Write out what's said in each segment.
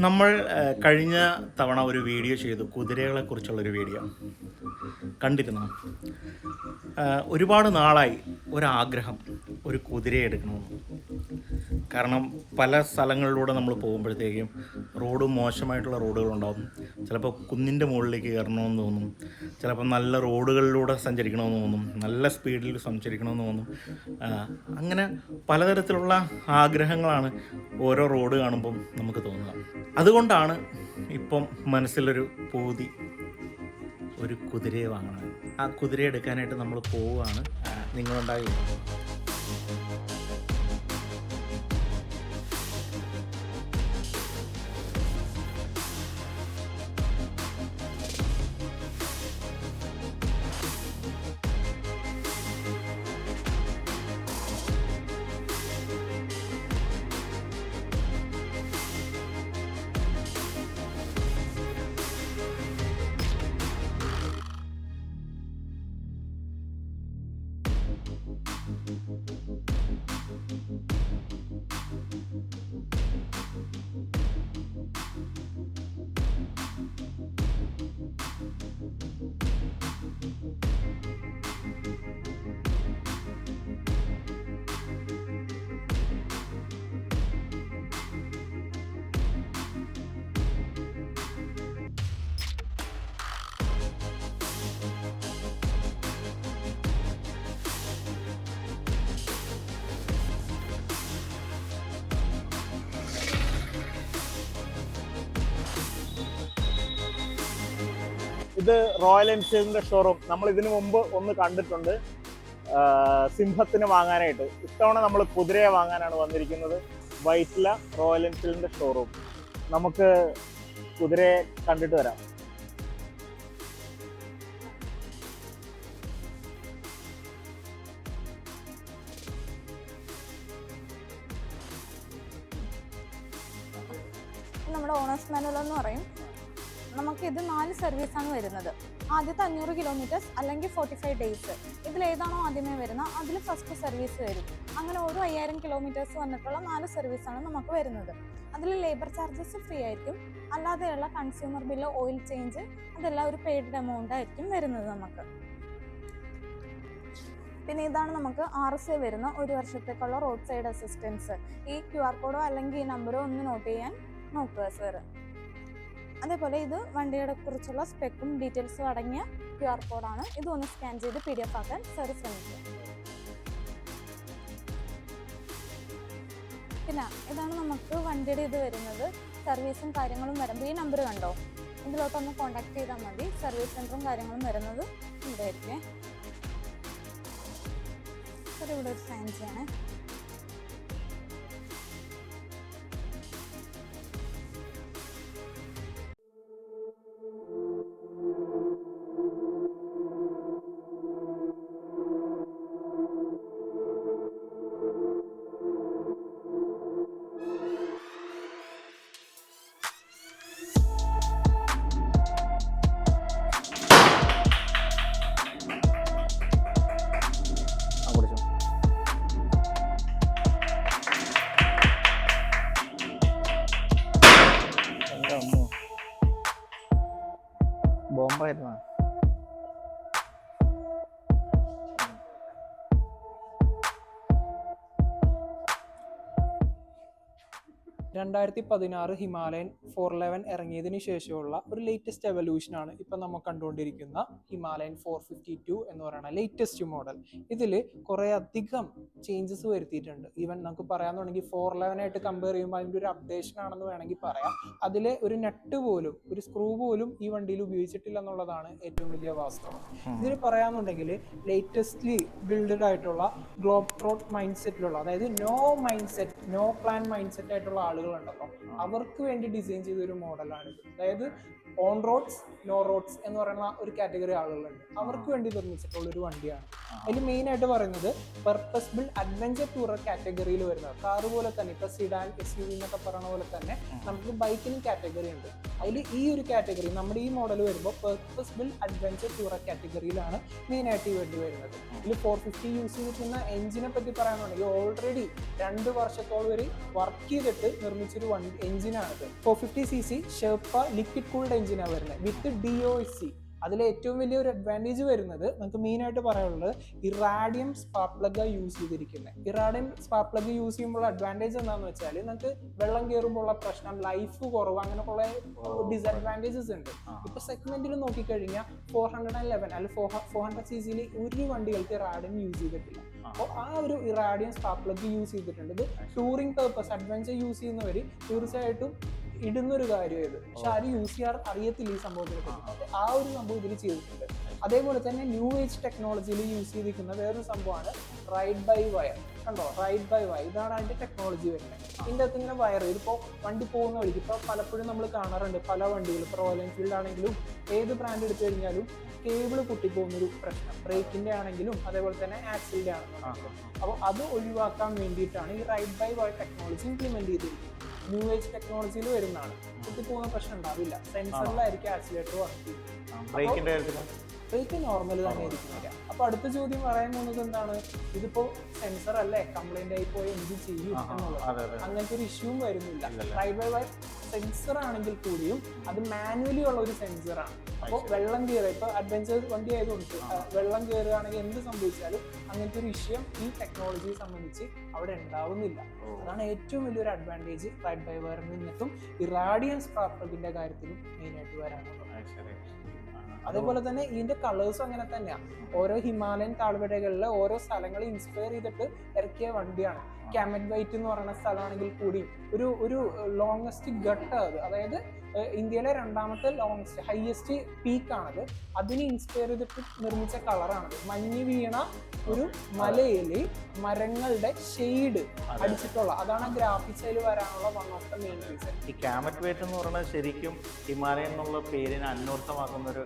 നമ്മൾ കഴിഞ്ഞ തവണ ഒരു വീഡിയോ ചെയ്തു, കുതിരകളെക്കുറിച്ചുള്ളൊരു വീഡിയോ കണ്ടിരുന്നു. ഒരുപാട് നാളായി ഒരാഗ്രഹം, ഒരു കുതിരയെ എടുക്കണമെന്ന്. കാരണം പല സ്ഥലങ്ങളിലൂടെ നമ്മൾ പോകുമ്പോഴത്തേക്കും റോഡ് മോശമായിട്ടുള്ള റോഡുകളുണ്ടാകും. ചിലപ്പോൾ കുന്നിൻ്റെ മുകളിലേക്ക് കയറണമെന്ന് തോന്നും, ചിലപ്പോൾ നല്ല റോഡുകളിലൂടെ സഞ്ചരിക്കണമെന്ന് തോന്നും, നല്ല സ്പീഡിൽ സഞ്ചരിക്കണമെന്ന് തോന്നും. അങ്ങനെ പലതരത്തിലുള്ള ആഗ്രഹങ്ങളാണ് ഓരോ റോഡ് കാണുമ്പം നമുക്ക് തോന്നുക. അതുകൊണ്ടാണ് ഇപ്പം മനസ്സിലൊരു പൂതി, ഒരു കുതിരയെ വാങ്ങണം. ആ കുതിരയെ എടുക്കാനായിട്ട് നമ്മൾ പോവുകയാണ്. നിങ്ങളുണ്ടായി. ഇത് റോയൽ എൻഫീൽഡിന്റെ ഷോറൂം. നമ്മൾ ഇതിനു മുമ്പ് ഒന്ന് കണ്ടിട്ടുണ്ട്, സിംഹത്തിന് വാങ്ങാനായിട്ട്. ഇത്തവണ നമ്മൾ കുതിരയെ വാങ്ങാനാണ് വന്നിരിക്കുന്നത്. വൈറ്റില റോയൽ എൻഫീൽഡിന്റെ ഷോറൂം. നമുക്ക് കുതിരയെ കണ്ടിട്ട് വരാം. നമ്മുടെ ഓണേഴ്സ് മാനുവൽ എന്ന് പറയും. നമുക്കിത് 4 സർവീസാണ് വരുന്നത്. ആദ്യത്തെ 500 കിലോമീറ്റേഴ്സ് അല്ലെങ്കിൽ 45 ഡേയ്സ്. ഇതിലേതാണോ ആദ്യമേ വരുന്നത് അതിൽ ഫസ്റ്റ് സർവീസ് വരും. അങ്ങനെ ഓരോ 5000 കിലോമീറ്റേഴ്സ് വന്നിട്ടുള്ള 4 സർവീസാണ് നമുക്ക് വരുന്നത്. അതിൽ ലേബർ ചാർജസ് ഫ്രീ ആയിരിക്കും. അല്ലാതെയുള്ള കൺസ്യൂമർ ബില്ല്, ഓയിൽ ചേഞ്ച്, അതെല്ലാം ഒരു പെയ്ഡ് എമൗണ്ട് ആയിരിക്കും വരുന്നത് നമുക്ക്. പിന്നെ ഇതാണ് നമുക്ക് RSA വരുന്ന 1 വർഷത്തേക്കുള്ള റോഡ് സൈഡ് അസിസ്റ്റൻസ്. ഈ QR കോഡോ അല്ലെങ്കിൽ ഈ നമ്പറോ ഒന്ന് നോട്ട് ചെയ്യാൻ നോക്കുക സാർ. അതേപോലെ ഇത് വണ്ടിയുടെ കുറിച്ചുള്ള സ്പെക്കും ഡീറ്റെയിൽസും അടങ്ങിയ QR കോഡാണ്. ഇതൊന്ന് സ്കാൻ ചെയ്ത് PDF ആക്കാൻ സാർ ശ്രമിക്കുക. പിന്നെ ഇതാണ് നമുക്ക് വണ്ടിയുടെ ഇത് വരുന്നത്. സർവീസും കാര്യങ്ങളും വരുമ്പോൾ ഈ നമ്പർ കണ്ടോ, ഇതിലോട്ടൊന്ന് കോൺടാക്ട് ചെയ്താൽ മതി. സർവീസ് സെൻറ്ററും കാര്യങ്ങളും വരുന്നത് ഇവിടെ ആയിരിക്കും. സാർ ഇവിടെ ഒരു സൈൻ ചെയ്യണേ. ബോംബായിരുന്നു. 2016 ഹിമാലയൻ 411 ഇറങ്ങിയതിന് ശേഷമുള്ള ഒരു ലേറ്റസ്റ്റ് എവല്യൂഷനാണ് ഇപ്പം നമ്മൾ കണ്ടുകൊണ്ടിരിക്കുന്ന ഹിമാലയൻ 452 എന്ന് പറയുന്ന ലേറ്റസ്റ്റ് മോഡൽ. ഇതിൽ കുറേ അധികം ചേഞ്ചസ് വരുത്തിയിട്ടുണ്ട്. ഈവൻ നമുക്ക് പറയാമെന്നുണ്ടെങ്കിൽ 411 ആയിട്ട് കമ്പയർ ചെയ്യുമ്പോൾ അതിൻ്റെ ഒരു അപ്ഡേഷൻ ആണെന്ന് വേണമെങ്കിൽ പറയാം. അതിൽ ഒരു നട്ട് പോലും, ഒരു സ്ക്രൂ പോലും ഈ വണ്ടിയിൽ ഉപയോഗിച്ചിട്ടില്ല എന്നുള്ളതാണ് ഏറ്റവും വലിയ വാസ്തവം. ഇതിൽ പറയാമെന്നുണ്ടെങ്കിൽ ലേറ്റസ്റ്റ്ലി ബിൽഡഡ് ആയിട്ടുള്ള ഗ്ലോബ് ട്രോട്ട് മൈൻഡ് സെറ്റിലുള്ള, അതായത് no mindset, no plan mindset ആയിട്ടുള്ള ആളുകൾ ആളുകളുണ്ടല്ലോ അവർക്ക് വേണ്ടി ഡിസൈൻ ചെയ്ത ഒരു മോഡലാണിത്. അതായത് ഓൺ റോഡ്സ് നോ റോഡ്സ് എന്ന് പറയുന്ന ഒരു കാറ്റഗറി ആളുകളുണ്ട്, അവർക്ക് വേണ്ടി നിർമ്മിച്ചിട്ടുള്ള ഒരു വണ്ടിയാണ്. അതിൽ മെയിൻ ആയിട്ട് പറയുന്നത് പർപ്പസ് ബിൽഡ് അഡ്വഞ്ചർ ടൂറർ കാറ്റഗറിയിൽ വരുന്നത്. കാറ് പോലെ തന്നെ ഇപ്പൊ സിഡാൻ SUV എന്നൊക്കെ പറയുന്ന പോലെ തന്നെ നമുക്ക് ബൈക്കിനും കാറ്റഗറി ഉണ്ട്. അതിൽ ഈ ഒരു കാറ്റഗറി നമ്മുടെ ഈ മോഡൽ വരുമ്പോൾ പർപ്പസ് ബിൽഡ് അഡ്വഞ്ചർ ടൂറർ കാറ്റഗറിയിലാണ് മെയിൻ ആയിട്ട് ഈ വണ്ടി വരുന്നത്. ഇതിൽ 450 യൂസ് ചെയ്തിരിക്കുന്ന എഞ്ചിനെ പറ്റി പറയാനുണ്ടെങ്കിൽ ഓൾറെഡി 2 വർഷത്തോളം വരെ വർക്ക് ചെയ്തിട്ട് നിർമ്മിച്ചൊരു എഞ്ചിനാണിത്. 450cc ഷെർപ്പ ലിക്വിഡ് കൂൾഡ് എഞ്ചിനാണ് വരുന്നത് വിത്ത് DOHC. അതിലെ ഏറ്റവും വലിയൊരു അഡ്വാൻറ്റേജ് വരുന്നത് നമുക്ക് മെയിൻ ആയിട്ട് പറയാനുള്ളത് ഇറാഡിയം സ്പാർക്ക് പ്ലഗ് യൂസ് ചെയ്തിരിക്കുന്നത്. ഇറാഡിയം സ്പാർക്ക് പ്ലഗ് യൂസ് ചെയ്യുമ്പോൾ അഡ്വാൻറ്റേജ് എന്താണെന്ന് വെച്ചാൽ നമുക്ക് വെള്ളം കയറുമ്പോൾ ഉള്ള പ്രശ്നം, ലൈഫ് കുറവ്, അങ്ങനെ കുറെ ഡിസഡ്വാൻറ്റേജസ് ഉണ്ട്. ഇപ്പൊ സെഗ്മെന്റിൽ നോക്കിക്കഴിഞ്ഞാൽ 411 അല്ലെങ്കിൽ 400cc ഒരു വണ്ടികൾക്ക് ഇറാഡിയം യൂസ് ചെയ്തിട്ടില്ല. അപ്പോൾ ആ ഒരു ഇറാഡിയം സ്പാർക്ക് പ്ലഗ് യൂസ് ചെയ്തിട്ടുണ്ട്. ഇത് ടൂറിംഗ് പേർപ്പസ് അഡ്വഞ്ചർ യൂസ് ചെയ്യുന്നവർ തീർച്ചയായിട്ടും ഇടുന്നൊരു കാര്യമായത്, പക്ഷെ ആരും യൂസ് ചെയ്യാൻ അറിയത്തില്ല ഈ സംഭവത്തിനെ പറ്റി. ആ ഒരു സംഭവം ഇതിൽ ചെയ്തിട്ടുണ്ട്. അതേപോലെ തന്നെ ന്യൂ ഏജ് ടെക്നോളജിയിൽ യൂസ് ചെയ്തിരിക്കുന്ന വേറൊരു സംഭവമാണ് റൈഡ് ബൈ വയർ. കണ്ടോ, റൈഡ് ബൈ വയർ, ഇതാണ് അതിന്റെ ടെക്നോളജി വരുന്നത്. ഇതിൻ്റെ അകത്ത് ഇങ്ങനെ വയർ, ഇതിപ്പോൾ വണ്ടി പോകുന്ന വഴിക്ക് ഇപ്പോൾ പലപ്പോഴും നമ്മൾ കാണാറുണ്ട് പല വണ്ടികളും, ഇപ്പോൾ റോയൽ എൻഫീൽഡ് ആണെങ്കിലും ഏത് ബ്രാൻഡ് എടുത്തു കഴിഞ്ഞാലും കേബിള് പൊട്ടിപ്പോകുന്നൊരു പ്രശ്നം, ബ്രേക്കിന്റെ ആണെങ്കിലും അതേപോലെ തന്നെ ആക്സിലിന്റെ ആണെങ്കിലും. അപ്പോൾ അത് ഒഴിവാക്കാൻ വേണ്ടിയിട്ടാണ് ഈ ride by wire technology implement ചെയ്തിരിക്കുന്നത്. ന്യൂ ഏജ് ടെക്നോളജിയിൽ വരുന്നതാണ്. കുത്തി പോകുന്ന പ്രശ്നം ഉണ്ടാവില്ല, സെൻസറിലായിരിക്കും ആക്സിലേറ്റർ വർക്ക് ചെയ്യുന്നത്. ബ്രേക്ക് നോർമൽ തന്നെ ആയിരിക്കുന്നില്ല. അപ്പൊ അടുത്ത ചോദ്യം പറയാൻ പോകുന്നത് എന്താണ്, ഇതിപ്പോ സെൻസർ അല്ലേ, കംപ്ലൈന്റ് ആയി പോയി എന്ത് ചെയ്യും എന്നുള്ളത്. അങ്ങനത്തെ ഒരു ഇഷ്യൂവും വരുന്നില്ല. റൈഡ് ബൈ വയർ സെൻസർ ആണെങ്കിൽ കൂടിയും അത് മാനുവലി ഉള്ള ഒരു സെൻസറാണ്. അപ്പോൾ വെള്ളം കയറുക, ഇപ്പൊ അഡ്വഞ്ചർ വണ്ടി ആയതുകൊണ്ട് വെള്ളം കയറുകയാണെങ്കിൽ എന്ത് സംഭവിച്ചാലും അങ്ങനത്തെ ഒരു വിഷയം ഈ ടെക്നോളജിയെ സംബന്ധിച്ച് അവിടെ ഉണ്ടാവുന്നില്ല. അതാണ് ഏറ്റവും വലിയൊരു അഡ്വാൻറ്റേജ് റൈഡ് ബൈ വയറിൽ നിന്നിട്ടും ഇറാഡിയം സ്പാർക്ക് പ്ലഗിന്റെ കാര്യത്തിലും മെയിൻ ആയിട്ട് വരാനുള്ളത്. അതേപോലെ തന്നെ ഇതിന്റെ കളേഴ്സും അങ്ങനെ തന്നെയാണ്. ഓരോ ഹിമാലയൻ താഴ്വരകളിലെ ഓരോ സ്ഥലങ്ങളെ ഇൻസ്പയർ ചെയ്തിട്ട് ഇറക്കിയ വണ്ടിയാണ്. കാമറ്റ് വൈറ്റ് എന്ന് പറയുന്ന സ്ഥലമാണെങ്കിൽ കൂടി ഒരു ലോങ്സ്റ്റ് ഗട്ട് അത്, അതായത് ഇന്ത്യയിലെ 2ാമത്തെ ലോങ്സ്റ്റ് ഹയസ്റ്റ് പീക്കാണത്. അതിനെ ഇൻസ്പയർ ചെയ്തിട്ട് നിർമ്മിച്ച കളറാണത്. മഞ്ഞ് വീണ ഒരു മലയില് മരങ്ങളുടെ ഷെയ്ഡ് അടിച്ചിട്ടുള്ള, അതാണ് ഗ്രാഫിക്സിൽ വരാനുള്ള one of the main reason. ഈ കാമറ്റ് വെയിറ്റ് എന്ന് പറയുന്നത് ശരിക്കും ഹിമാലയൻ എന്നുള്ള പേരിനെ അന്വർത്ഥമാക്കുന്ന ഒരു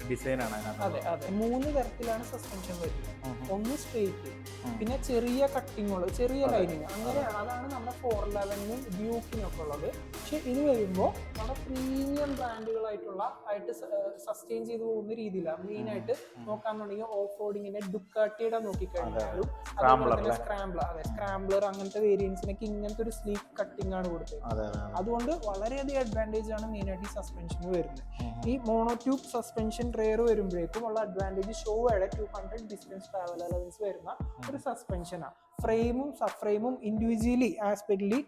ഡിസൈനാണ്. അതെ അതെ, 3 തരത്തിലാണ് സസ്പെൻഷൻ വരുന്നത്. ഒന്ന് സ്ട്രെയിറ്റ്, പിന്നെ ചെറിയ കട്ടിങ്ങുകൾ, ചെറിയ ലൈനിങ്, അങ്ങനെയാണ്. അതാണ് നമ്മുടെ 411നും ഡ്യൂക്കിനും ഒക്കെ ഉള്ളത്. പക്ഷെ ഇത് വരുമ്പോൾ നമ്മുടെ പ്രീമിയം ബ്രാൻഡുകളായിട്ടുള്ള സസ്റ്റെയിൻ ചെയ്ത് പോകുന്ന രീതിയിലാണ്. മെയിൻ ആയിട്ട് നോക്കാന്നുണ്ടെങ്കിൽ ഓഫ് റോഡിങ്ങിന്റെ ഡുക്കാട്ടിയുടെ നോക്കിക്കഴിഞ്ഞാലും അതുപോലെ തന്നെ സ്ക്രാംബ്ലർ അങ്ങനത്തെ വേരിയൻസിനൊക്കെ ഇങ്ങനത്തെ ഒരു സ്ലീക്ക് കട്ടിംഗ് ആണ് കൊടുത്തത്. അതുകൊണ്ട് വളരെയധികം അഡ്വാൻറ്റേജ് ആണ് മെയിൻ ആയിട്ട് ഈ സസ്പെൻഷന് വരുന്നത്. ഈ മോണോട്യൂബ് സസ്പെൻഷൻ റെയർ വരുമ്പോഴേക്കും ഉള്ള അഡ്വാൻറ്റേജ് ഷോയുടെ 200 ഡിസ്റ്റൻസ് ട്രാവൽ അലവൻസ് വരുന്ന ഒരു സസ്പെൻഷനാണ്. ഫ്രെയിമും സബ് ഫ്രെയിമും ഇൻഡിവിജ്വലി ആസ്പെക്ട്ലി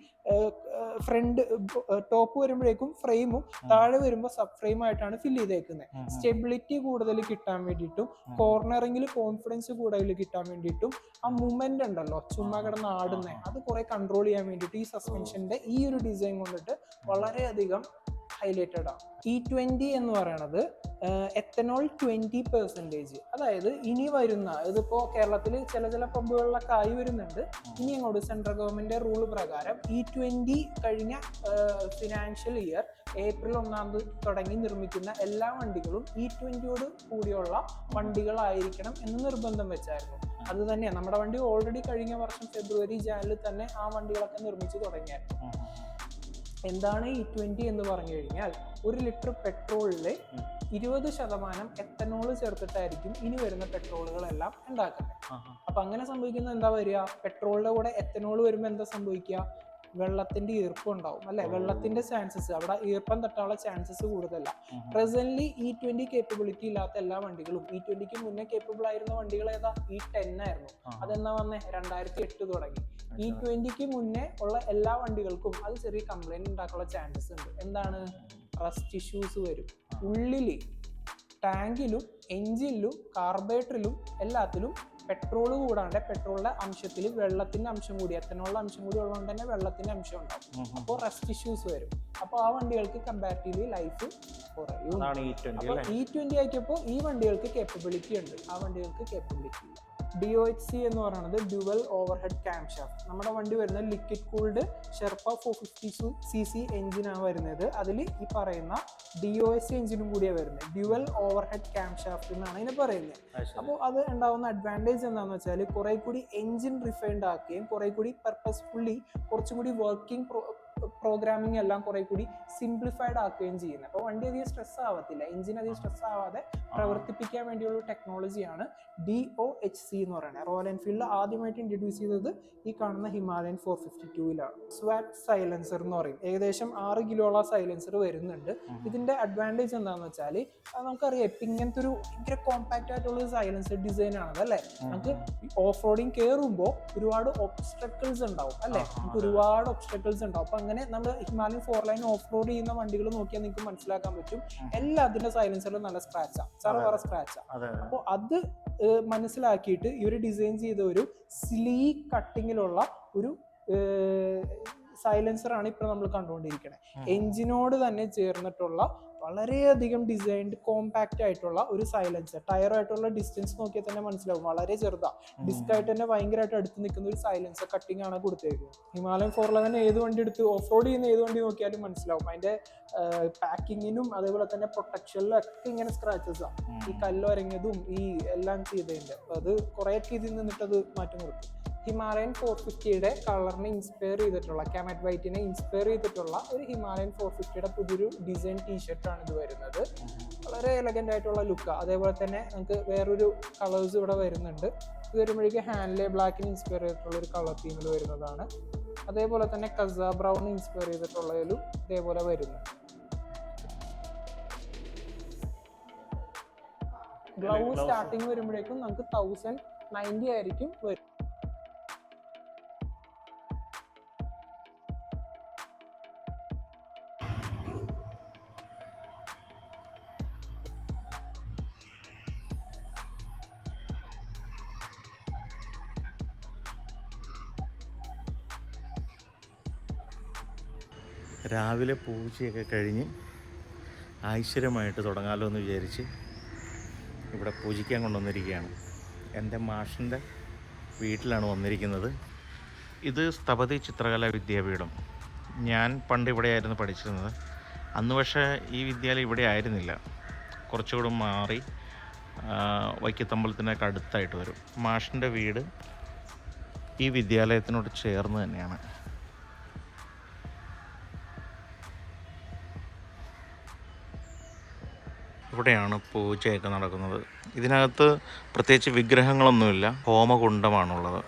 ഫ്രണ്ട് ടോപ്പ് വരുമ്പോഴേക്കും ഫ്രെയിമും താഴെ വരുമ്പോൾ സബ് ഫ്രെയിം ആയിട്ടാണ് ഫിൽ ചെയ്തേക്കുന്നത്. സ്റ്റെബിലിറ്റി കൂടുതൽ കിട്ടാൻ വേണ്ടിയിട്ടും കോർണറിങ്ങിൽ കോൺഫിഡൻസ് കൂടുതൽ കിട്ടാൻ വേണ്ടിയിട്ടും ആ മൂവ്മെന്റ് ഉണ്ടല്ലോ ചുമ്മാ കിടന്ന് ആടുന്നത്, അത് കുറെ കൺട്രോൾ ചെയ്യാൻ വേണ്ടിയിട്ട് ഈ സസ്പെൻഷന്റെ ഈ ഒരു ഡിസൈൻ കൊണ്ടിട്ട് വളരെയധികം ഹൈലൈറ്റഡ് ആണ്. E20 എന്ന് പറയുന്നത് എത്തനോൾ 20%. അതായത് ഇനി വരുന്ന, ഇതിപ്പോ കേരളത്തിൽ ചില പമ്പുകളിലൊക്കെ ആയി വരുന്നുണ്ട്. ഇനി അങ്ങോട്ട് സെൻട്രൽ ഗവൺമെന്റ് റൂൾ പ്രകാരം E20 കഴിഞ്ഞ ഫിനാൻഷ്യൽ ഇയർ ഏപ്രിൽ 1 തുടങ്ങി നിർമ്മിക്കുന്ന എല്ലാ വണ്ടികളും E20യോട് കൂടിയുള്ള വണ്ടികളായിരിക്കണം എന്ന് നിർബന്ധം വെച്ചായിരുന്നു. അത് തന്നെയാണ് നമ്മുടെ വണ്ടി ഓൾറെഡി കഴിഞ്ഞ വർഷം ഫെബ്രുവരി ജാനുവരി തന്നെ ആ വണ്ടികളൊക്കെ നിർമ്മിച്ചു തുടങ്ങിയായിരുന്നു. എന്താണ് E20 എന്ന് പറഞ്ഞു കഴിഞ്ഞാൽ 1 ലിറ്റർ പെട്രോളില് 20% എത്തനോൾ ചേർത്തിട്ടായിരിക്കും ഇനി വരുന്ന പെട്രോളുകളെല്ലാം ഉണ്ടാക്കുന്നത്. അപ്പൊ അങ്ങനെ സംഭവിക്കുന്നത് എന്താ വരിക, പെട്രോളിന്റെ കൂടെ എത്തനോൾ വരുമ്പോൾ എന്താ സംഭവിക്കുക, വെള്ളത്തിന്റെ ഈർപ്പം ഉണ്ടാവും അല്ലെ, വെള്ളത്തിന്റെ ചാൻസസ്, അവിടെ ഈർപ്പം തട്ടാനുള്ള ചാൻസസ് കൂടുതലല്ല. പ്രസന്റ്ലി E20 കേപ്പബിലിറ്റി ഇല്ലാത്ത എല്ലാ വണ്ടികളും, E20ക്ക് മുന്നേ കേപ്പബിൾ ആയിരുന്ന വണ്ടികൾ ഏതാ, E10 ആയിരുന്നു. അതെന്നാ വന്നേ 2008 തുടങ്ങി. E20ക്ക് മുന്നേ ഉള്ള എല്ലാ വണ്ടികൾക്കും അത് ചെറിയ കംപ്ലൈന്റ് ഉണ്ടാക്കാനുള്ള ചാൻസസ് ഉണ്ട്. എന്താണ്, റസ്റ്റ് ഇഷ്യൂസ് വരും. ഉള്ളില് ടാങ്കിലും എഞ്ചിനിലും കാർബറേറ്ററിലും എല്ലാത്തിലും പെട്രോൾ കൂടാണ്ട് പെട്രോളിന്റെ അംശത്തിൽ വെള്ളത്തിന്റെ അംശം കൂടി, എത്തനോളിന്റെ അംശം കൂടി ഉള്ളതുകൊണ്ട് തന്നെ വെള്ളത്തിന്റെ അംശം ഉണ്ടാവും. അപ്പോൾ റസ്റ്റ് ഇഷ്യൂസ് വരും. അപ്പോൾ ആ വണ്ടികൾക്ക് കമ്പാരിറ്റീവ്ലി ലൈഫ് കുറയും. അപ്പോൾ E20 ആക്കിയപ്പോൾ ഈ വണ്ടികൾക്ക് കേപ്പബിലിറ്റി ഉണ്ട്, ആ വണ്ടികൾക്ക് കേപ്പബിലിറ്റി ഇല്ല. DOHC എന്ന് പറയുന്നത് dual over head cam shaft. നമ്മുടെ വണ്ടി വരുന്നത് ലിക്വിഡ് കൂൾഡ് ഷെർപ്പ 450cc എഞ്ചിനാണ് വരുന്നത്. അതിൽ ഈ പറയുന്ന DOHC എഞ്ചിനും കൂടിയാണ് വരുന്നത്. Dual over head cam shaft എന്നാണ് ഇതിനെ പറയുന്നത്. അപ്പോൾ അത് ഉണ്ടാവുന്ന അഡ്വാൻറ്റേജ് എന്താണെന്ന് വെച്ചാൽ കുറേ കൂടി എഞ്ചിൻ റിഫൈൻഡ് ആക്കുകയും കുറേ കൂടി പർപ്പസ്ഫുള്ളി കുറച്ചും കൂടി വർക്കിംഗ് പ്രോഗ്രാമിംഗ് എല്ലാം കുറെ കൂടി സിംപ്ലിഫൈഡ് ആക്കുകയും ചെയ്യുന്നത്. അപ്പോൾ വണ്ടി അധികം സ്ട്രെസ് ആവത്തില്ല, എഞ്ചിൻ അധികം സ്ട്രെസ് ആവാതെ പ്രവർത്തിപ്പിക്കാൻ വേണ്ടിയുള്ള ടെക്നോളജിയാണ് DOHC എന്ന് പറയുന്നത്. റോയൽ എൻഫീൽഡ് ആദ്യമായിട്ട് ഇൻട്രൊഡ്യൂസ് ചെയ്തത് ഈ കാണുന്ന ഹിമാലയൻ 452-ലാണ്. സ്വാറ്റ് സൈലൻസർ എന്ന് പറയും. ഏകദേശം 6 കിലോളം സൈലൻസർ വരുന്നുണ്ട്. ഇതിന്റെ അഡ്വാൻറ്റേജ് എന്താണെന്ന് വെച്ചാൽ നമുക്കറിയാം ഇപ്പം ഇങ്ങനത്തെ ഒരു ഭയങ്കര കോമ്പാക്റ്റ് ആയിട്ടുള്ള സൈലൻസർ ഡിസൈൻ ആണ് അല്ലേ. നമുക്ക് ഓഫ് റോഡിങ് കയറുമ്പോൾ ഒരുപാട് ഒബ്സ്റ്റക്കിൾസ് ഉണ്ടാവും അല്ലേ, നമുക്ക് ഒരുപാട് ഒബ്സ്റ്റക്കിൾസ് ഉണ്ടാവും. അപ്പൊ അങ്ങനെ നമ്മൾ ഹിമാലയൻ 4 ലൈൻ ഓഫ് റോഡ് ചെയ്യുന്ന വണ്ടികൾ നോക്കിയാൽ നിങ്ങൾക്ക് മനസ്സിലാക്കാൻ പറ്റും എല്ലാത്തിന്റെ സൈലൻസറിലും നല്ല സ്ക്രാച്ചാണ്, ചറവറ സ്ക്രാച്ചാണ്. അപ്പോൾ അത് മനസ്സിലാക്കിയിട്ട് ഇവർ ഡിസൈൻ ചെയ്ത ഒരു സ്ലീക്ക് കട്ടിങ്ങിലുള്ള ഒരു സൈലൻസറാണ് ഇപ്പോൾ നമ്മൾ കണ്ടുകൊണ്ടിരിക്കുന്നത്. എഞ്ചിനോട് തന്നെ ചേർന്നിട്ടുള്ള വളരെയധികം ഡിസൈൻഡ് കോമ്പാക്റ്റ് ആയിട്ടുള്ള ഒരു സൈലൻസർ. ടയറായിട്ടുള്ള ഡിസ്റ്റൻസ് നോക്കിയാൽ തന്നെ മനസ്സിലാവും, വളരെ ചെറുതാണ്. ഡിസ്കായിട്ട് തന്നെ ഭയങ്കരമായിട്ട് അടുത്ത് നിൽക്കുന്ന ഒരു സൈലൻസർ കട്ടിംഗ് ആണ് കൊടുത്തേക്കുന്നത്. ഹിമാലയൻ 411 ഏത് വണ്ടി എടുത്ത് ഓഫ് റോഡ് ചെയ്യുന്ന ഏത് വണ്ടി നോക്കിയാലും മനസ്സിലാവും അതിന്റെ പാക്കിങ്ങിനും അതേപോലെ തന്നെ പ്രൊട്ടക്ഷനിലും ഒക്കെ ഇങ്ങനെ സ്ക്രാച്ചസ് ആണ്. ഈ കല്ലൊരങ്ങതും ഈ എല്ലാം ചെയ്തതിന്റെ അത് കുറേയൊക്കെ ഇതിൽ നിന്നിട്ട് അത് മാറ്റം കൊടുക്കും. ഹിമാലയൻ 450യുടെ കളറിനെ ഇൻസ്പയർ ചെയ്തിട്ടുള്ള കാമറ്റ് വൈറ്റിനെ ഇൻസ്പയർ ചെയ്തിട്ടുള്ള ഒരു ഹിമാലയൻ 450യുടെ പുതിയൊരു ഡിസൈൻ ടീഷർട്ടാണ് ഇത് വരുന്നത്. വളരെ എലഗൻ്റ് ആയിട്ടുള്ള ലുക്ക്. അതേപോലെ തന്നെ നമുക്ക് വേറൊരു കളേഴ്സ് ഇവിടെ വരുന്നുണ്ട്. ഇത് വരുമ്പോഴേക്കും ഹാൻഡ്ലെ ബ്ലാക്കിന് ഇൻസ്പയർ ചെയ്തിട്ടുള്ള ഒരു കളർ തീമിൽ വരുന്നതാണ്. അതേപോലെ തന്നെ കസ ബ്രൗൺ ഇൻസ്പയർ ചെയ്തിട്ടുള്ളതിലും ഇതേപോലെ വരുന്നുണ്ട്. ഗ്ലൗ സ്റ്റാർട്ടിങ് വരുമ്പോഴേക്കും നമുക്ക് 1090 ആയിരിക്കും വരും. രാവിലെ പൂജയൊക്കെ കഴിഞ്ഞ് ഐശ്വര്യമായിട്ട് തുടങ്ങാമല്ലോ എന്ന് വിചാരിച്ച് ഇവിടെ പൂജിക്കാൻ കൊണ്ടുവന്നിരിക്കുകയാണ്. എൻ്റെ മാഷിൻ്റെ വീട്ടിലാണ് വന്നിരിക്കുന്നത്. ഇത് സ്ഥപതി ചിത്രകലാ വിദ്യാപീഠം. ഞാൻ പണ്ട് ഇവിടെയായിരുന്നു പഠിച്ചിരുന്നത്. അന്ന് പക്ഷേ ഈ വിദ്യാലയം ഇവിടെ ആയിരുന്നില്ല, കുറച്ചുകൂടെ മാറി വൈക്കത്തമ്പലത്തിനൊക്കെ അടുത്തായിട്ട് വരും. മാഷിൻ്റെ വീട് ഈ വിദ്യാലയത്തിനോട് ചേർന്ന് തന്നെയാണ്. ഇവിടെയാണ് പൂജയൊക്കെ നടക്കുന്നത്. ഇതിനകത്ത് പ്രത്യേകിച്ച് വിഗ്രഹങ്ങളൊന്നുമില്ല, ഹോമകുണ്ഡമാണുള്ളത്.